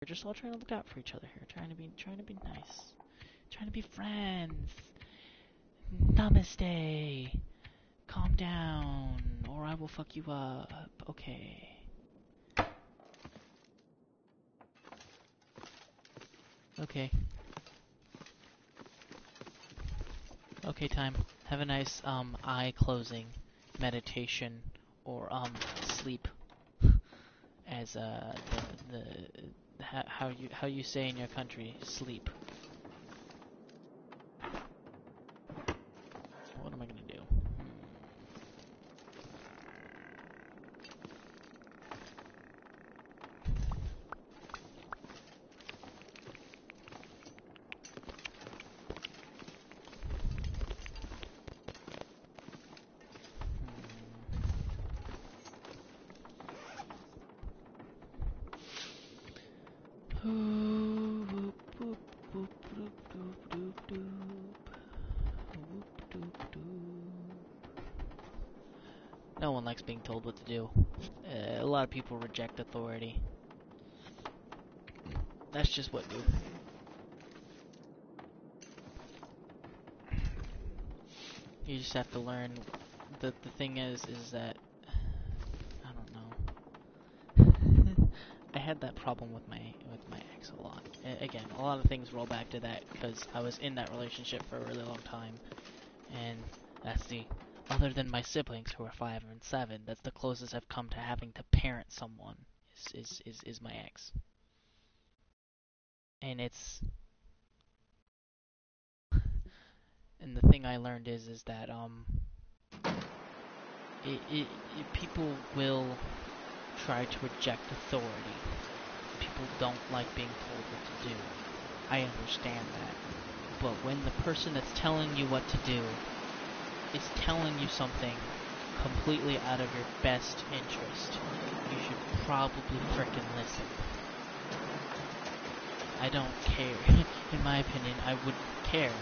We're just all trying to look out for each other here, trying to be nice, trying to be friends. Namaste. Calm down, or I will fuck you up. Okay. Okay. Okay, time. Have a nice eye closing meditation or sleep, as how you say in your country, sleep. What am I gonna do? No one likes being told what to do. A lot of people reject authority. That's just what do. You just have to learn. The thing is that I don't know. I had that problem with my ex a lot. Again, a lot of things roll back to that because I was in that relationship for a really long time, and that's the other than my siblings who are 5 and 7. That's the closest I've come to having to parent someone. Is my ex, and it's. And the thing I learned is that people will try to reject authority. People don't like being told what to do. I understand that. But when the person that's telling you what to do is telling you something completely out of your best interest, you should probably frickin' listen. I don't care. In my opinion, I wouldn't care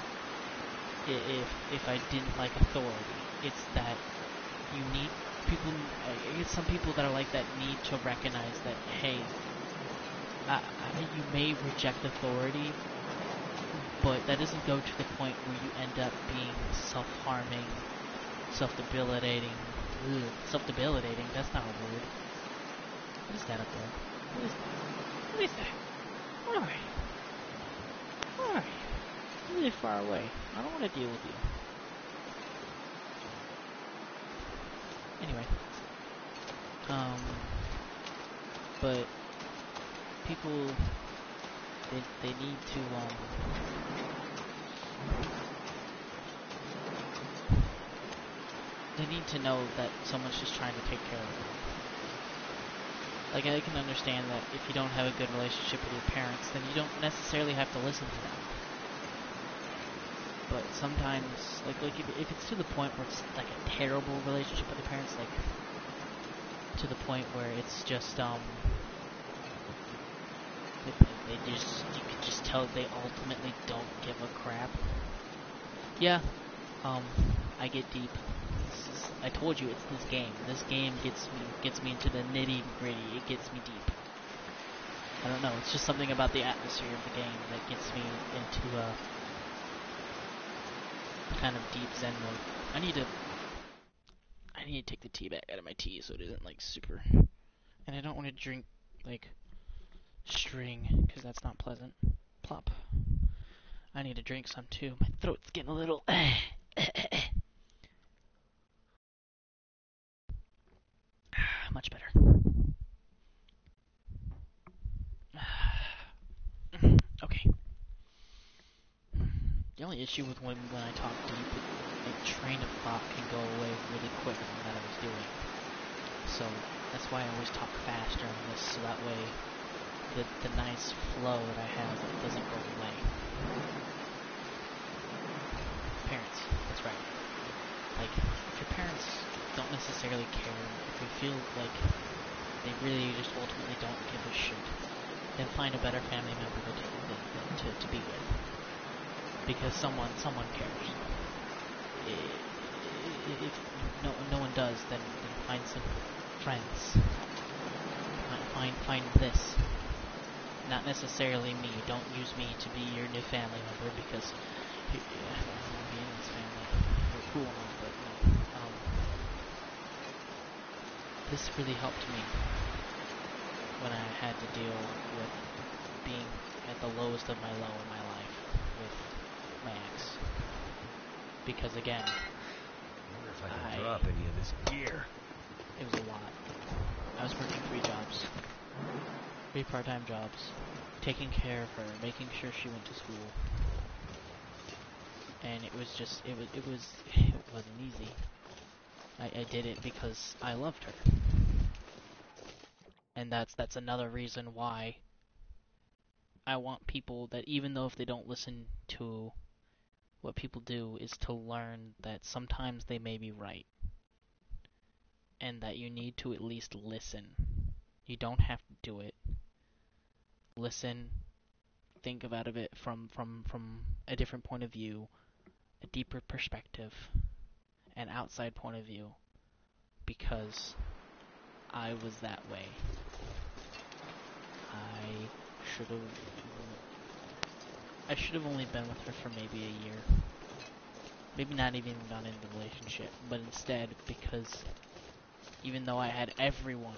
if I didn't like authority. It's that you need people. I guess some people that are like that need to recognize that, hey, you may reject authority, but that doesn't go to the point where you end up being self-harming, self-debilitating. Self-debilitating, that's not a word. What is that up there? What is that? Alright. Alright. You're really far away. I don't want to deal with you. Anyway. But people, they need to, they need to know that someone's just trying to take care of them. Like, I can understand that if you don't have a good relationship with your parents, then you don't necessarily have to listen to them. But sometimes, like if it's to the point where it's like a terrible relationship with your parents, like to the point where it's just they just, you can just tell they ultimately don't give a crap. Yeah, I get deep. I told you, it's this game. This game gets me into the nitty gritty. It gets me deep. I don't know. It's just something about the atmosphere of the game that gets me into a kind of deep zen mode. I need to take the tea bag out of my tea so it isn't like super. And I don't want to drink like string because that's not pleasant. Plop. I need to drink some too. My throat's getting a little. Much better. Okay. The only issue with when I talk deep, a train of thought can go away really quick from what I was doing. So that's why I always talk fast during this, so that way the nice flow that I have doesn't go away. Parents, that's right. Like, if your parents don't necessarily care, if you feel like they really just ultimately don't give a shit, then find a better family member to be with. Because someone cares. If no one does, then find some friends. Find this. Not necessarily me. Don't use me to be your new family member because you, yeah, I don't want to be in this family. We're cool now, but no. This really helped me when I had to deal with being at the lowest of my low in my life with my ex. Because again, I wonder if I can drop any of this gear. It was a lot. I was working 3 jobs. 3 part-time jobs. Taking care of her, making sure she went to school. And it was just, it wasn't easy. I did it because I loved her. And that's another reason why I want people that, even though if they don't listen to what people do, is to learn that sometimes they may be right. And that you need to at least listen. You don't have to do it. Listen, think about it from a different point of view, a deeper perspective, an outside point of view. Because I was that way. I should have only been with her for maybe a year. Maybe not even gone into the relationship, but instead, because even though I had everyone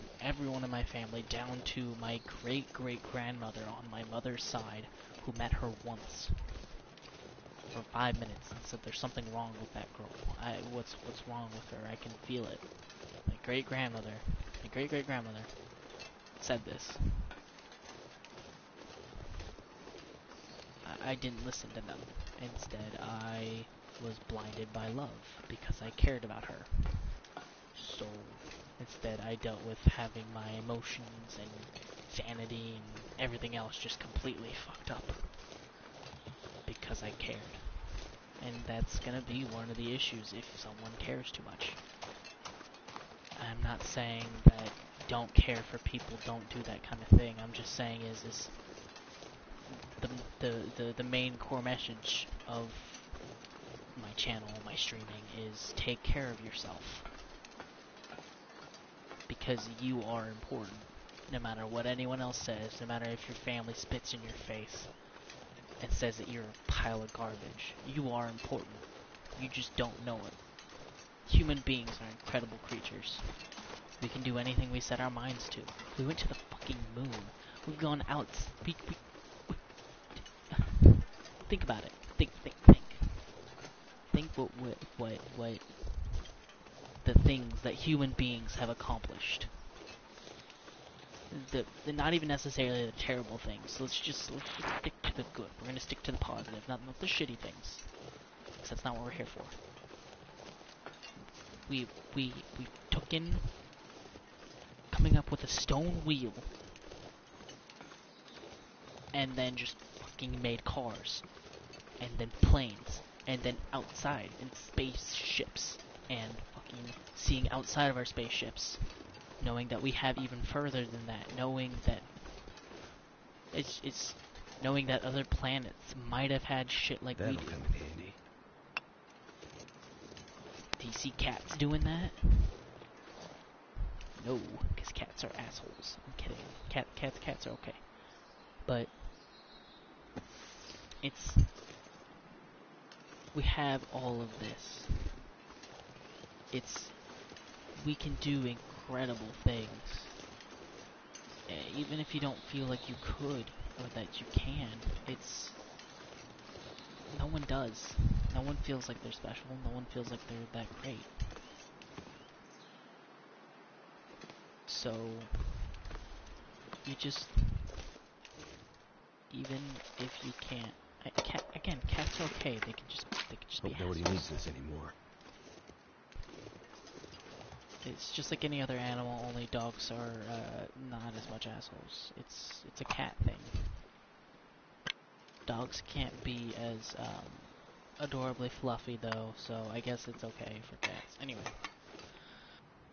in my family, down to my great-great-grandmother on my mother's side, who met her once for 5 minutes and said there's something wrong with that girl. What's wrong with her? I can feel it. My great-grandmother said this. I didn't listen to them. Instead, I was blinded by love because I cared about her. So instead, I dealt with having my emotions and sanity and everything else just completely fucked up because I cared. And that's gonna be one of the issues if someone cares too much. I'm not saying that don't care for people, don't do that kind of thing. I'm just saying is the main core message of my channel, my streaming, is take care of yourself. Because you are important. No matter what anyone else says, no matter if your family spits in your face and says that you're a pile of garbage, you are important. You just don't know it. Human beings are incredible creatures. We can do anything we set our minds to. We went to the fucking moon. We've gone out. Think about it. Think. Think what the things that human beings have accomplished. The not even necessarily the terrible things. Let's just stick to the good. We're gonna stick to the positive, not the shitty things. Because that's not what we're here for. We took in coming up with a stone wheel, and then just fucking made cars, and then planes, and then outside in spaceships, and fucking seeing outside of our spaceships, knowing that we have even further than that, knowing that it's knowing that other planets might have had shit like we do. That'll come in handy. Do you see cats doing that? No, because cats are assholes. I'm kidding. Cats are okay. But we have all of this. We can do incredible things. Even if you don't feel like you could, or that you can, no one does. No one feels like they're special, no one feels like they're that great. So, you just, even if you can't, again, cats are okay, they can just be Hope nobody needs this anymore. It's just like any other animal, only dogs are not as much assholes. It's a cat thing. Dogs can't be as adorably fluffy though, so I guess it's okay for cats. Anyway,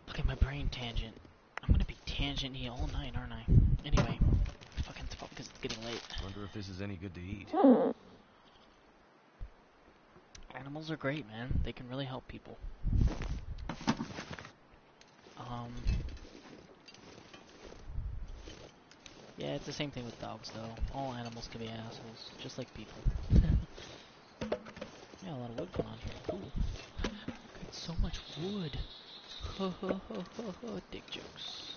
look at my brain tangent. I'm gonna be tangent-y all night, aren't I? Anyway, fucking because it's getting late. Wonder if this is any good to eat. Animals are great, man. They can really help people. Yeah, it's the same thing with dogs, though. All animals can be assholes, just like people. Yeah, a lot of wood going on here. Cool. Got so much wood. Ho ho ho ho ho. Dick jokes.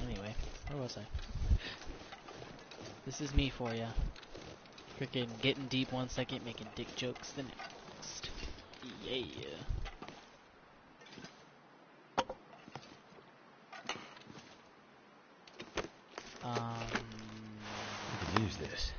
Anyway, where was I? This is me for ya. Freaking getting deep 1 second, making dick jokes the next. Yeah. I could use this.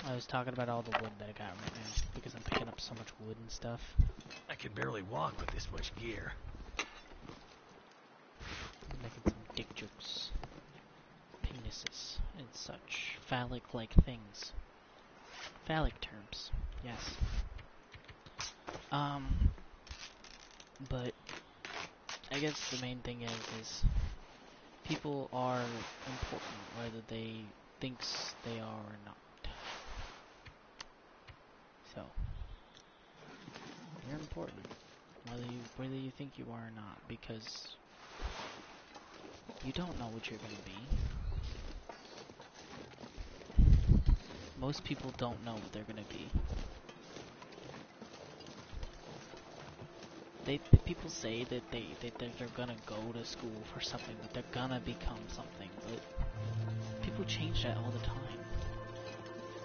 I was talking about all the wood that I got right now, because I'm picking up so much wood and stuff. I can barely walk with this much gear. I'm making some dick jokes. Penises and such. Phallic-like things. Phallic terms. Yes. But I guess the main thing is people are important, whether they thinks they are or not. So you're important, whether you think you are or not, because you don't know what you're gonna be. Most people don't know what they're gonna be. People say that they're gonna go to school for something, that they're gonna become something, but people change that all the time.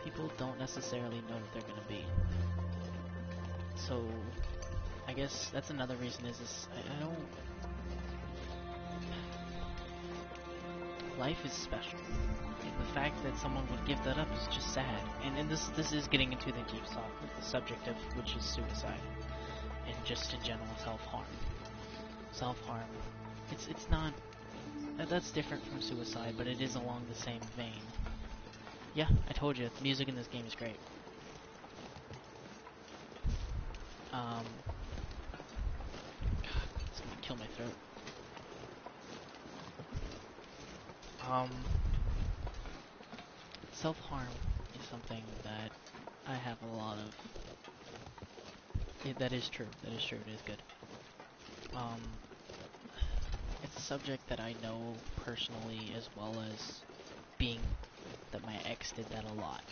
People don't necessarily know what they're gonna be. So I guess that's another reason is I don't. Life is special, and the fact that someone would give that up is just sad. And this is getting into the deep talk, the subject of which is suicide, and just in general self-harm. Self-harm. It's not. That's different from suicide, but it is along the same vein. Yeah, I told you, the music in this game is great. God, it's gonna kill my throat. Self-harm is something that I have a lot of. That is true. That is true. It is good. It's a subject that I know personally, as well as being that my ex did that a lot.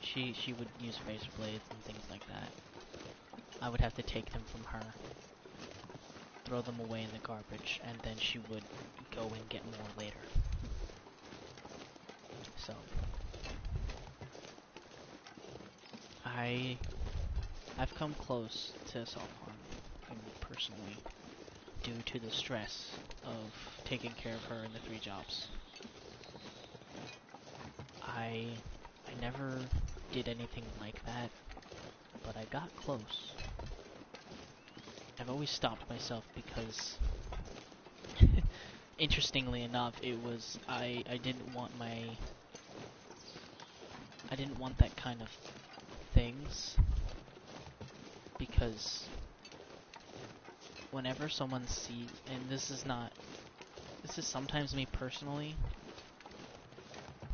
She would use razor blades and things like that. I would have to take them from her, throw them away in the garbage, and then she would go and get more later. So I've come close to self-harm personally, due to the stress of taking care of her in the 3 jobs. I never did anything like that, but I got close. I've always stopped myself because, interestingly enough, it was I didn't want that kind of things, because whenever someone sees, and this is sometimes me personally,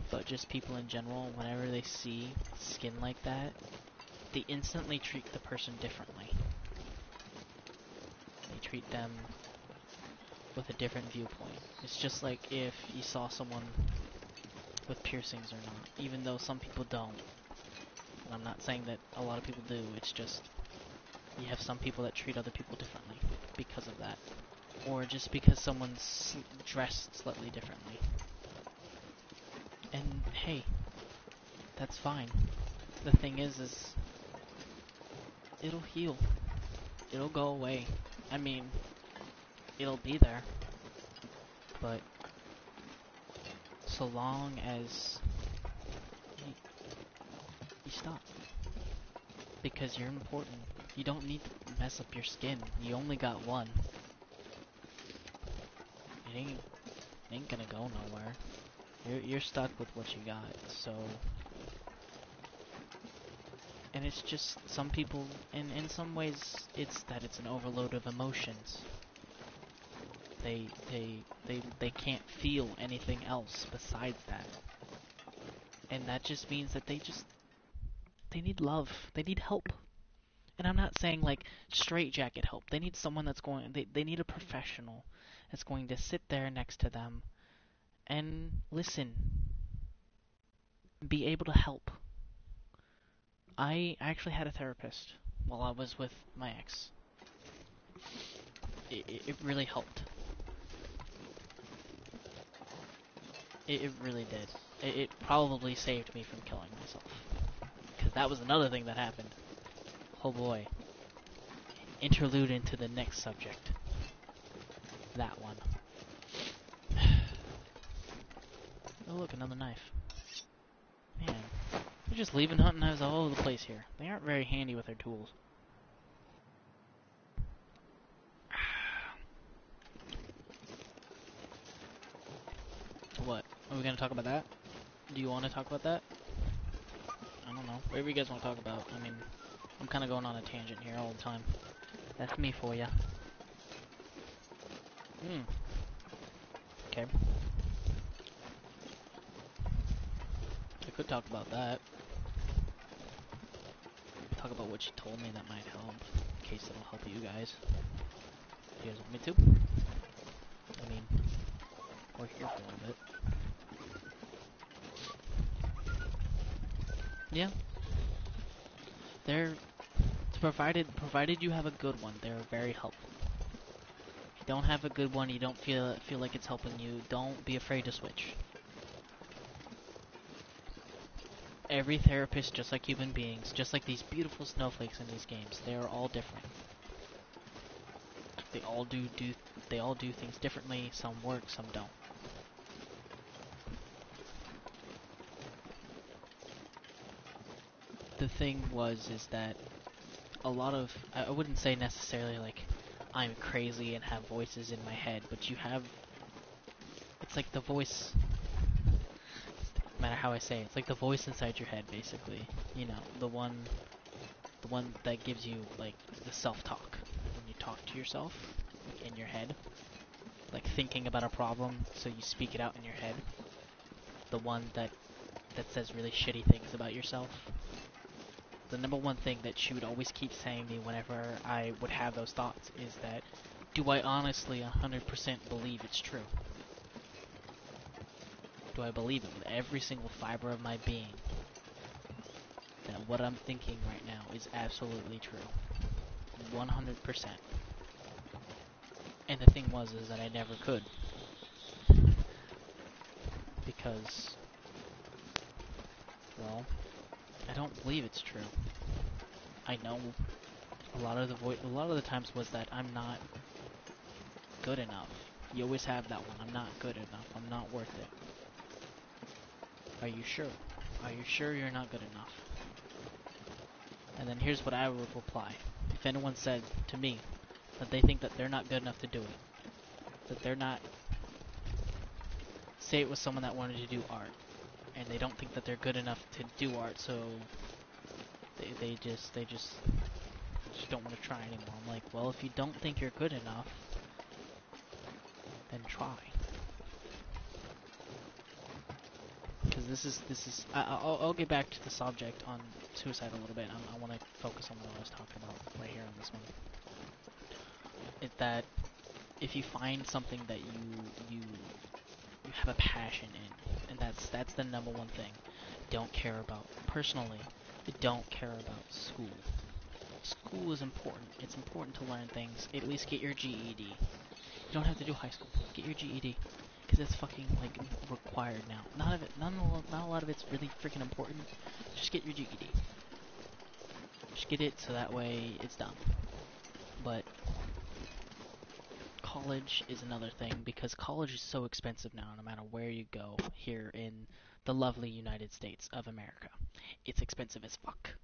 but just people in general, whenever they see skin like that, they instantly treat the person differently. They treat them with a different viewpoint. It's just like if you saw someone with piercings or not, even though some people don't. And I'm not saying that a lot of people do, it's just you have some people that treat other people differently because of that. Or just because someone's dressed slightly differently. And hey, that's fine. The thing is it'll heal. It'll go away. I mean, it'll be there. But so long as you stop. Because you're important. You don't need to mess up your skin. You only got one. It ain't gonna go nowhere. You're stuck with what you got, so. And it's just some people, in some ways, it's that it's an overload of emotions. They can't feel anything else besides that. And that just means that they need love. They need help. And I'm not saying like straitjacket help. They need someone they need a professional that's going to sit there next to them and listen. Be able to help. I actually had a therapist while I was with my ex. It really helped. It really did. It probably saved me from killing myself. Because that was another thing that happened. Oh boy. Interlude into the next subject. That one. Oh look, another knife. Man. They're just leaving hunting knives all over the place here. They aren't very handy with their tools. What? Are we gonna talk about that? Do you want to talk about that? I don't know. Whatever you guys want to talk about. I mean, I'm kind of going on a tangent here all the time. That's me for ya. Okay. I could talk about that. Talk about what she told me that might help. In case it'll help you guys. You guys want me to? I mean, we're here for a little bit. Yeah. They're provided you have a good one, they're very helpful. If you don't have a good one, you don't feel like it's helping you, don't be afraid to switch. Every therapist, just like human beings, just like these beautiful snowflakes in these games, they are all different. They all do things differently. Some work, some don't. The thing is that a lot of, I wouldn't say necessarily like I'm crazy and have voices in my head, but you have, it's like the voice, no matter how I say it, it's like the voice inside your head, basically. You know, the one that gives you like the self-talk when you talk to yourself like, in your head, like thinking about a problem, so you speak it out in your head. The one that says really shitty things about yourself. The number one thing that she would always keep saying to me whenever I would have those thoughts is that, do I honestly 100% believe it's true? Do I believe it with every single fiber of my being that what I'm thinking right now is absolutely true? 100%. And the thing is that I never could. Because, well, I don't believe it's true. I know a lot of the times was that I'm not good enough. You always have that one. I'm not good enough. I'm not worth it. Are you sure? Are you sure you're not good enough? And then here's what I would reply. If anyone said to me that they think that they're not good enough to do it, that they're not, say it was someone that wanted to do art, and they don't think that they're good enough to do art, so they just don't want to try anymore. I'm like, well, if you don't think you're good enough, then try. Because this is I'll get back to the subject on suicide a little bit. I want to focus on what I was talking about right here on this one. It's that if you find something that you have a passion in, and that's the number one thing. Don't care about personally. Don't care about school. School is important. It's important to learn things. At least get your GED. You don't have to do high school. Get your GED. Because it's fucking, like, required now. Not a lot of it's really freaking important. Just get your GED. Just get it so that way it's done. But college is another thing, because college is so expensive now, no matter where you go here in the lovely United States of America. It's expensive as fuck.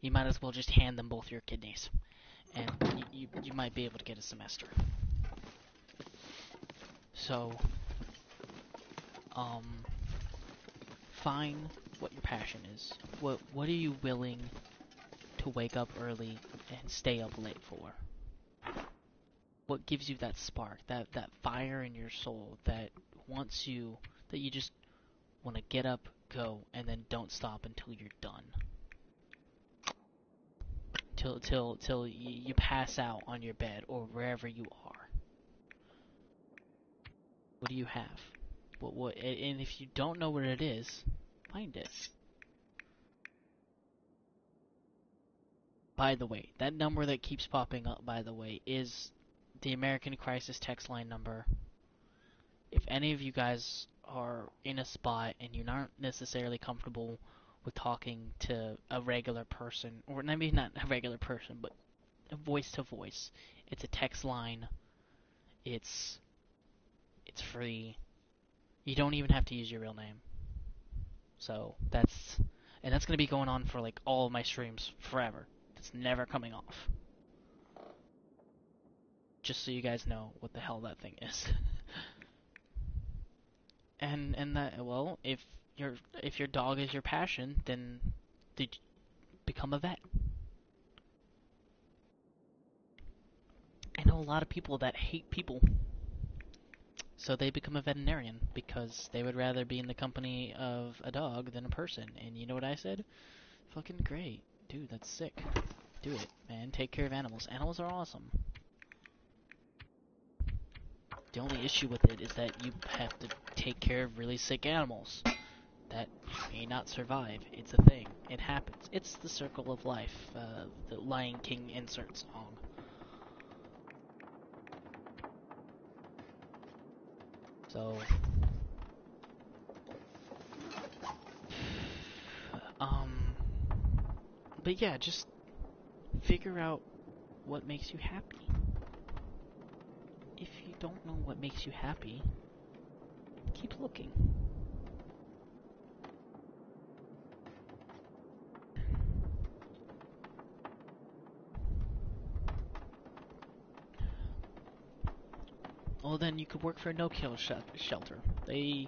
You might as well just hand them both your kidneys, and you might be able to get a semester. So, find what your passion is. What are you willing to wake up early and stay up late for? What gives you that spark, that fire in your soul that wants you, that you just want to get up, go, and then don't stop until you're done? Till you pass out on your bed or wherever you are. What do you have? What? And if you don't know what it is, find it. By the way, that number that keeps popping up, by the way, is the American Crisis text line number. If any of you guys are in a spot and you're not necessarily comfortable with talking to a regular person, or maybe not a regular person, but voice to voice, it's a text line. It's free. You don't even have to use your real name. So that's gonna be going on for like all of my streams forever. It's never coming off. Just so you guys know what the hell that thing is. and that, well, if your dog is your passion, then become a vet. I know a lot of people that hate people, so they become a veterinarian because they would rather be in the company of a dog than a person. And you know what I said? Fucking great. Dude, that's sick. Do it, man. Take care of animals. Animals are awesome. The only issue with it is that you have to take care of really sick animals that may not survive. It's a thing. It happens. It's the circle of life. The Lion King insert song. So, but yeah, just figure out what makes you happy. If you don't know what makes you happy, keep looking. Well, then you could work for a no-kill shelter. You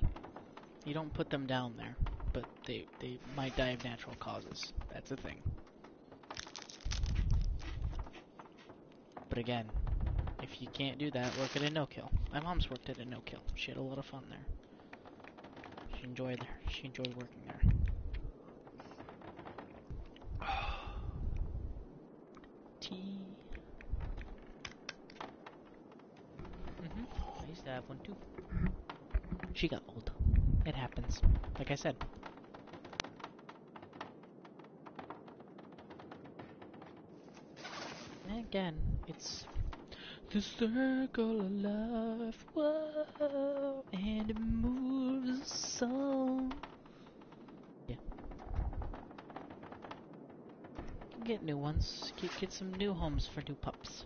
don't put them down there, but they might die of natural causes. That's a thing. But again, if you can't do that, work at a no-kill. My mom's worked at a no-kill. She had a lot of fun there. She enjoyed working there. Tea. I used to have one too. She got old. It happens. Like I said. And again, it's the circle of life, whoa, and it moves so. Yeah. Get new ones. Get some new homes for new pups.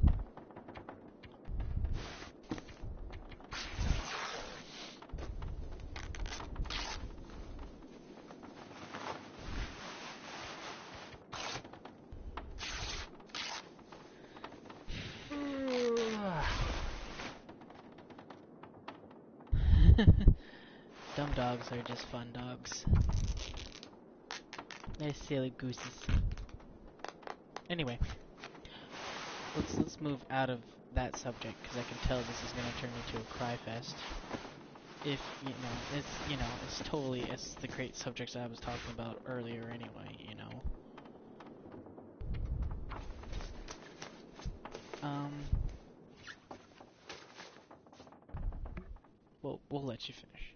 Dumb dogs are just fun dogs. They're silly gooses. Anyway, let's move out of that subject because I can tell this is gonna turn into a cry fest. If it's the great subjects I was talking about earlier anyway. We'll let you finish.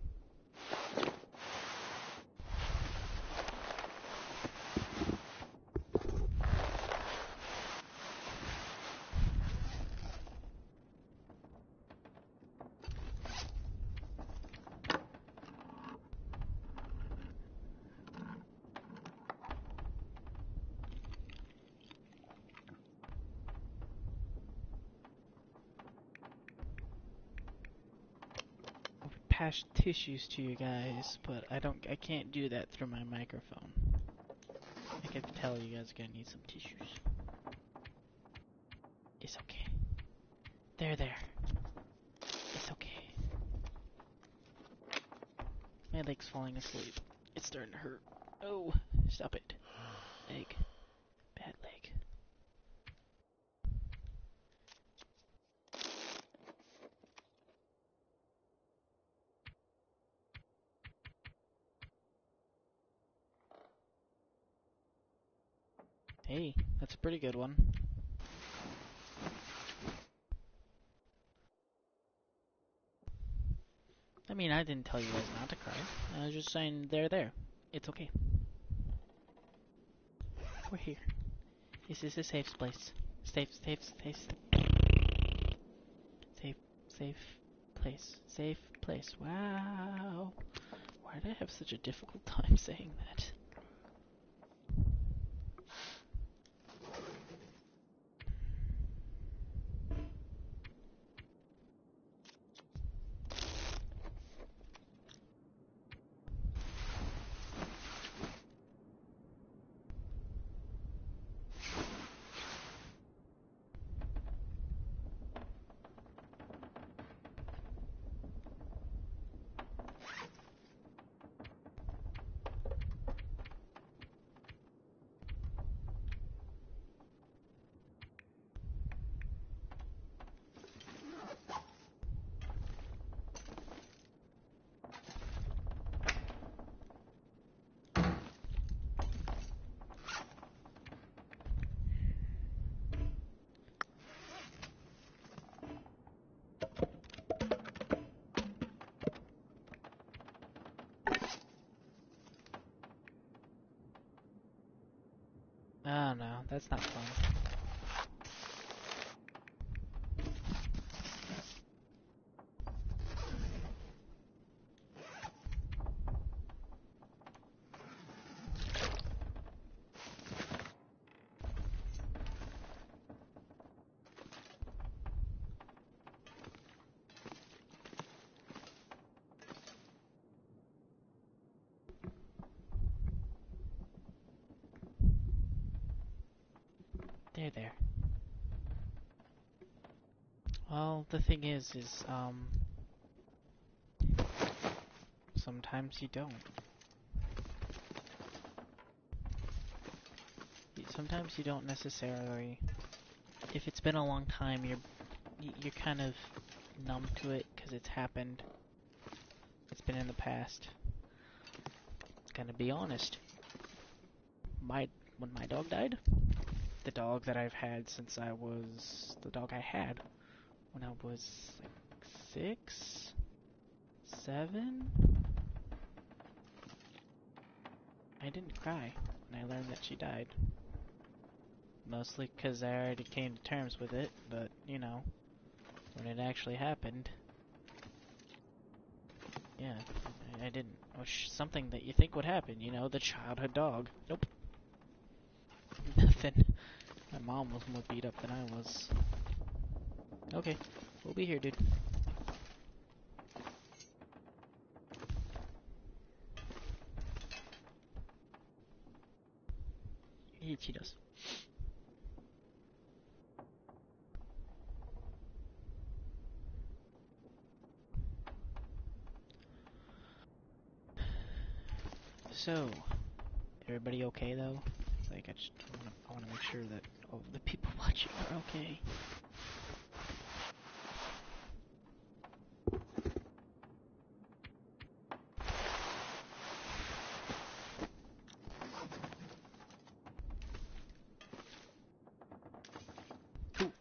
Pass tissues to you guys, but I can't do that through my microphone. I can tell you guys are gonna need some tissues. It's okay. There. It's okay. My leg's falling asleep. It's starting to hurt. Oh, stop it. Leg. Bad leg. Hey, that's a pretty good one. I mean, I didn't tell you guys not to cry. I was just saying they're there. It's okay. We're here. This is a safe place. Safe place. Safe place. Wow. Why did I have such a difficult time saying that? Oh no, that's not fun. There. Well, the thing is, sometimes you don't. Sometimes you don't necessarily. If it's been a long time, you're kind of numb to it because it's happened. It's been in the past. Gonna be honest. When my dog died, the dog that I've had since the dog I had when I was like 6, 7. I didn't cry when I learned that she died. Mostly because I already came to terms with it, but, you know, when it actually happened, yeah, I didn't. Something that you think would happen, you know, the childhood dog. Nope. Nothing. My mom was more beat up than I was. Okay, we'll be here, dude. He eat Cheetos. So, everybody okay though? Like, I wanna make sure that all the people watching are okay. Cool.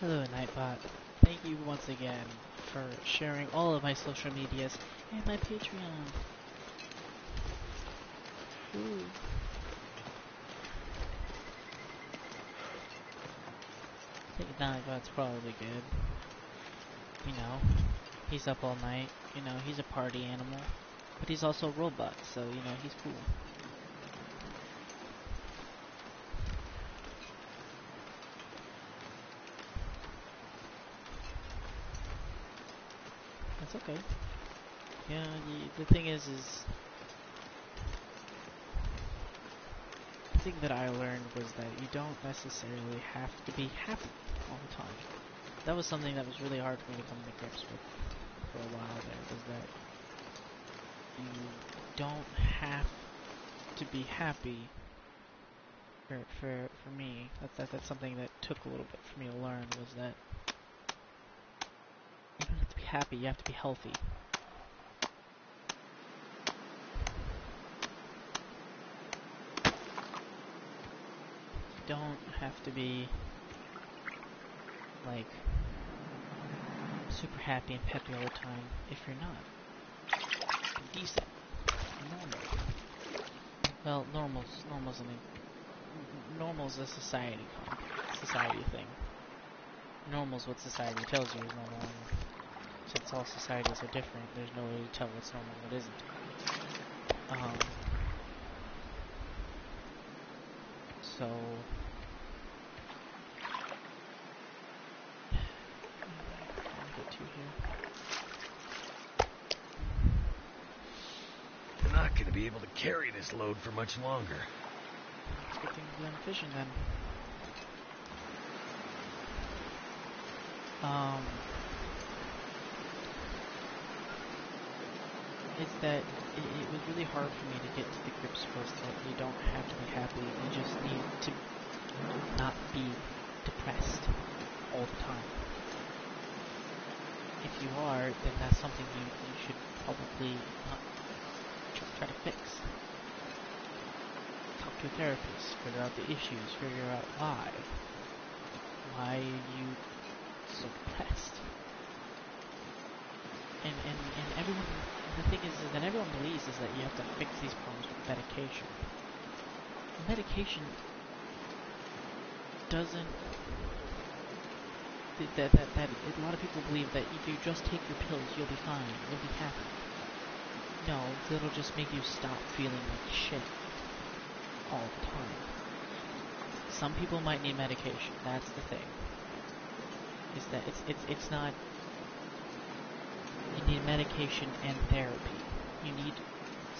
Hello, Nightbot. Thank you once again for sharing all of my social medias and my Patreon. Ooh. I think Nightbot's probably good. You know, he's up all night. You know, he's a party animal. But he's also a robot, so, you know, he's cool. That's okay. Yeah, the thing is the thing that I learned was that you don't necessarily have to be happy all the time. That was something that was really hard for me to come to grips with for a while there, was that you don't have to be happy. For me, that's something that took a little bit for me to learn, was that you don't have to be happy, you have to be healthy. You don't have to be like super happy and peppy all the time if you're not. Be decent. Normal. Well, normal's a society thing. Normal's what society tells you is normal, and since all societies are different, there's no way to tell what's normal and what isn't. So get to here. We're not going to be able to carry this load for much longer. It's a good thing we went fishing then. It's that it was really hard for me to get to the grips with that you don't have to be happy, you just need to not be depressed all the time. If you are, then that's something you should probably not try to fix. Talk to a therapist, figure out the issues, figure out why are you so depressed. And everyone, the thing is that everyone believes is that you have to fix these problems with medication. Medication doesn't, that a lot of people believe that if you just take your pills, you'll be fine, you'll be happy. No, it'll just make you stop feeling like shit all the time. Some people might need medication, that's the thing. Is that it's not, you need medication and therapy.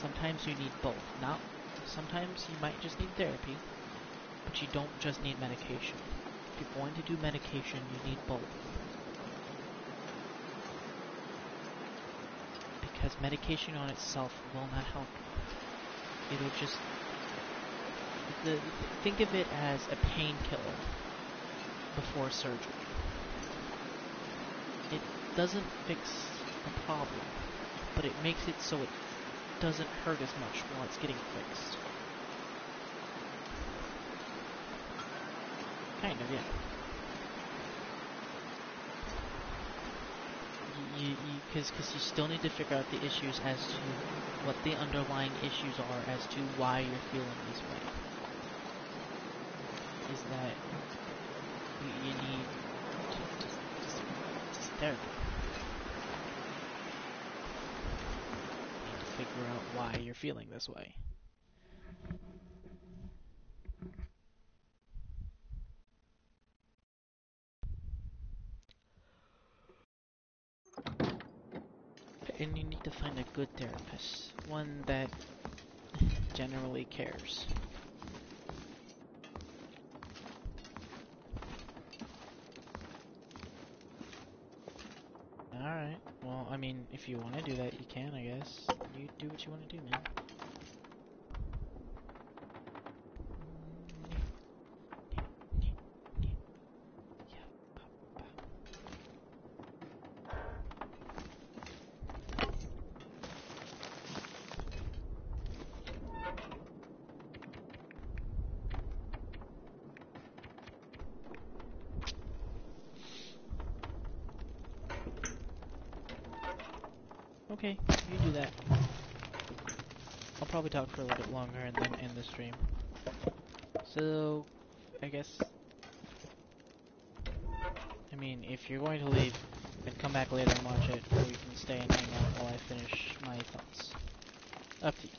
Sometimes you need both. Sometimes you might just need therapy, but you don't just need medication. If you're going to do medication, you need both. Because medication on itself will not help you. It'll just, think of it as a painkiller before surgery. It doesn't fix the problem, but it makes it so it doesn't hurt as much while it's getting fixed. Kind of, yeah. Because you still need to figure out the issues as to what the underlying issues are as to why you're feeling this way. Is that you need just therapy. You need to figure out why you're feeling this way. And you need to find a good therapist, one that generally cares. Alright, well, I mean, if you want to do that, you can, I guess. You do what you want to do, man. Okay, you do that. I'll probably talk for a little bit longer and then end the stream. So, I guess, I mean, if you're going to leave, then come back later and watch it, or you can stay and hang out while I finish my thoughts. Up to you.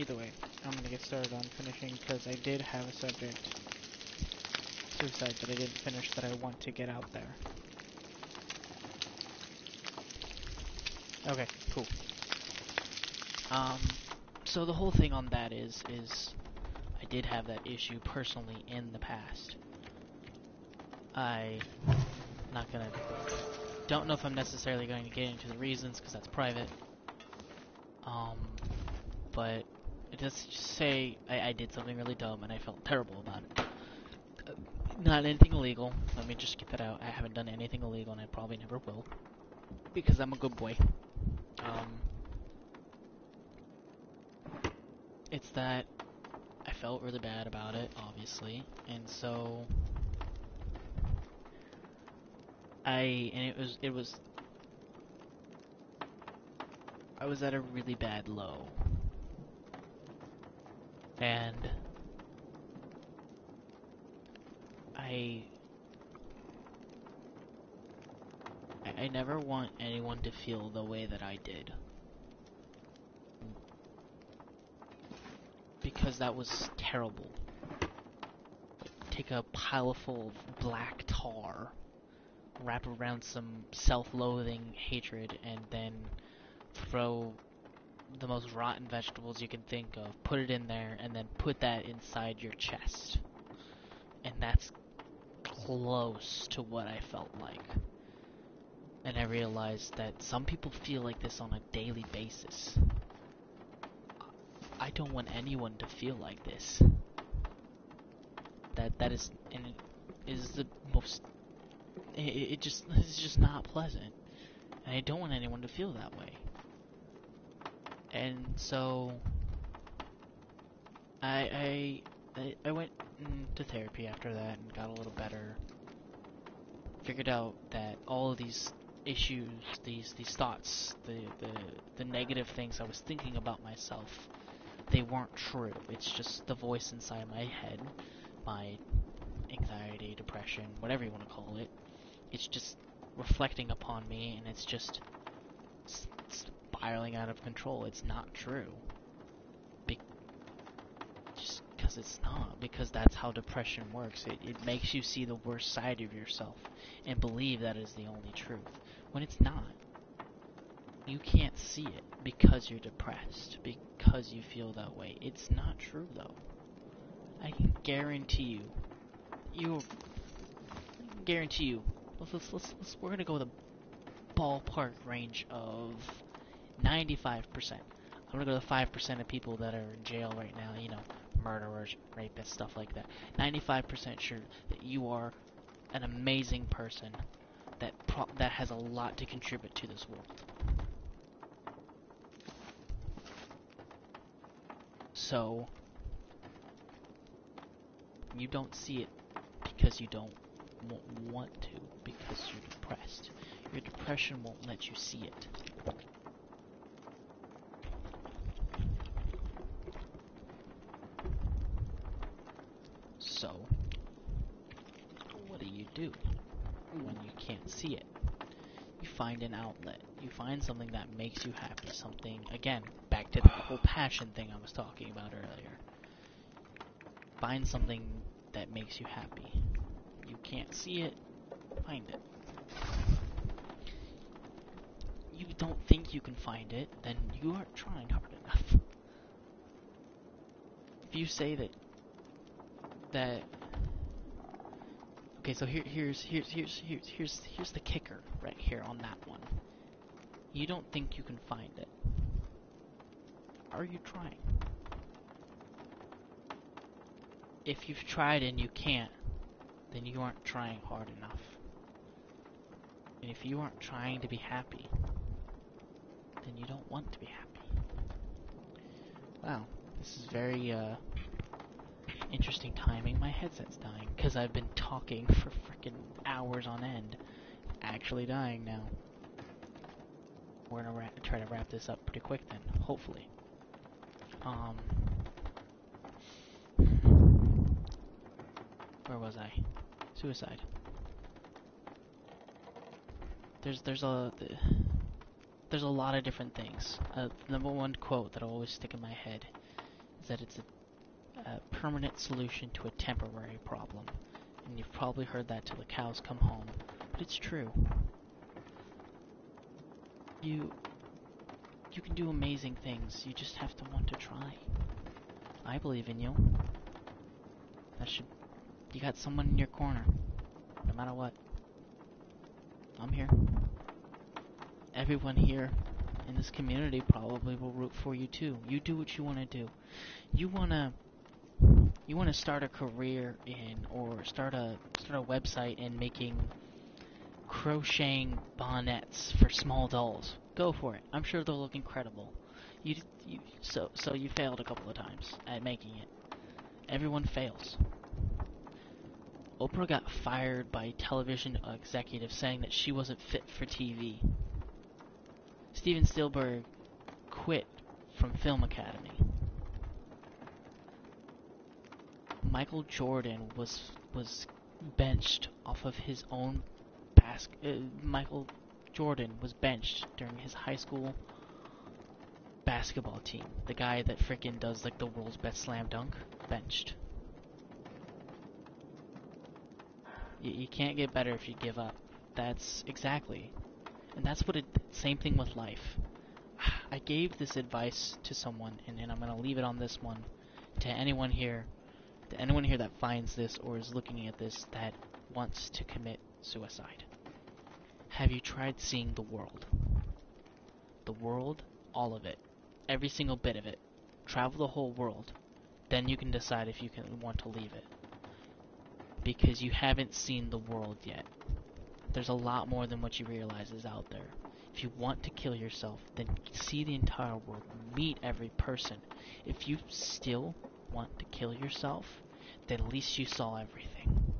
either way, I'm gonna get started on finishing because I did have a subject, suicide, that I didn't finish that I want to get out there. Okay, cool. So the whole thing on that is I did have that issue personally in the past. Don't know if I'm necessarily going to get into the reasons because that's private. But let's just say I did something really dumb and I felt terrible about it. Not anything illegal. Let me just get that out. I haven't done anything illegal and I probably never will because I'm a good boy. It's that I felt really bad about it, obviously, and so I was at a really bad low, and I never want anyone to feel the way that I did. Because that was terrible. Take a pile full of black tar, wrap around some self-loathing hatred, and then throw the most rotten vegetables you can think of, put it in there, and then put that inside your chest. And that's close to what I felt like. And I realized that some people feel like this on a daily basis. I don't want anyone to feel like this. That is, and it is the most. It's just not pleasant, and I don't want anyone to feel that way. And so, I went into therapy after that and got a little better. Figured out that all of these issues, these thoughts, the negative things I was thinking about myself, they weren't true. It's just the voice inside my head, my anxiety, depression, whatever you want to call it. It's just reflecting upon me, and it's just spiraling out of control. It's not true. Just because it's not. Because that's how depression works. It makes you see the worst side of yourself and believe that is the only truth, when it's not. You can't see it because you're depressed, because you feel that way. It's not true, though. I can guarantee you. We're gonna go with a ballpark range of 95%. I'm gonna go to the 5% of people that are in jail right now, murderers, rapists, stuff like that. 95% sure that you are an amazing person that has a lot to contribute to this world. So, you don't see it because you don't want to, because you're depressed. Your depression won't let you see it. So, what do when you can't see it? You find an outlet. You find something that makes you happy. Something, again, back to the whole passion thing I was talking about earlier. Find something that makes you happy. You can't see it, find it. You don't think you can find it, then you aren't trying hard enough. If you say that okay, so here's the kicker right here on that one. You don't think you can find it. Are you trying? If you've tried and you can't, then you aren't trying hard enough. And if you aren't trying to be happy, then you don't want to be happy. Wow, this is very interesting timing. My headset's dying because I've been talking for freaking hours on end. Actually dying now. We're gonna try to wrap this up pretty quick then, hopefully. Where was I? Suicide. There's a lot of different things. Number one quote that'll always stick in my head that it's a permanent solution to a temporary problem. And you've probably heard that till the cows come home. But it's true. You can do amazing things. You just have to want to try. I believe in you. You got someone in your corner. No matter what. I'm here. Everyone here in this community probably will root for you too. You do what you want to do. You wanna start a career in, or start a website in making crocheting bonnets for small dolls. Go for it. I'm sure they'll look incredible. So you failed a couple of times at making it. Everyone fails. Oprah got fired by television executives saying that she wasn't fit for TV. Steven Spielberg quit from Film Academy. Michael Jordan was benched off of his own Michael Jordan was benched during his high school basketball team. The guy that frickin' does like the world's best slam dunk, benched. You can't get better if you give up. That's exactly. And that's what same thing with life. I gave this advice to someone, and I'm going to leave it on this one to anyone here that finds this or is looking at this that wants to commit suicide. Have you tried seeing the world? The world, all of it. Every single bit of it. Travel the whole world. Then you can decide if you want to leave it. Because you haven't seen the world yet. There's a lot more than what you realize is out there. If you want to kill yourself, then see the entire world. Meet every person. If you still want to kill yourself, then at least you saw everything.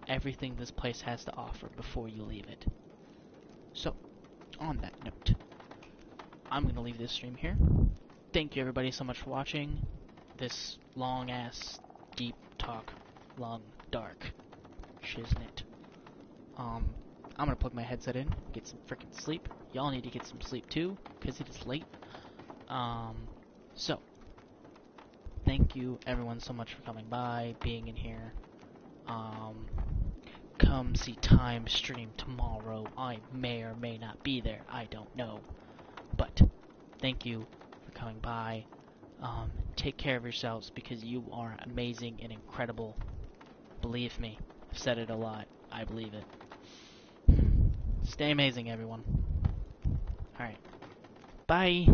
Everything this place has to offer before you leave it. So, on that note, I'm going to leave this stream here. Thank you everybody so much for watching this long-ass, deep talk, long, dark shiznit. I'm going to plug my headset in, get some freaking sleep. Y'all need to get some sleep too, because it is late. So, thank you everyone so much for coming by, being in here. Come see Time stream tomorrow. I may or may not be there. I don't know. But thank you for coming by. Take care of yourselves because you are amazing and incredible. Believe me. I've said it a lot. I believe it. Stay amazing, everyone. Alright. Bye.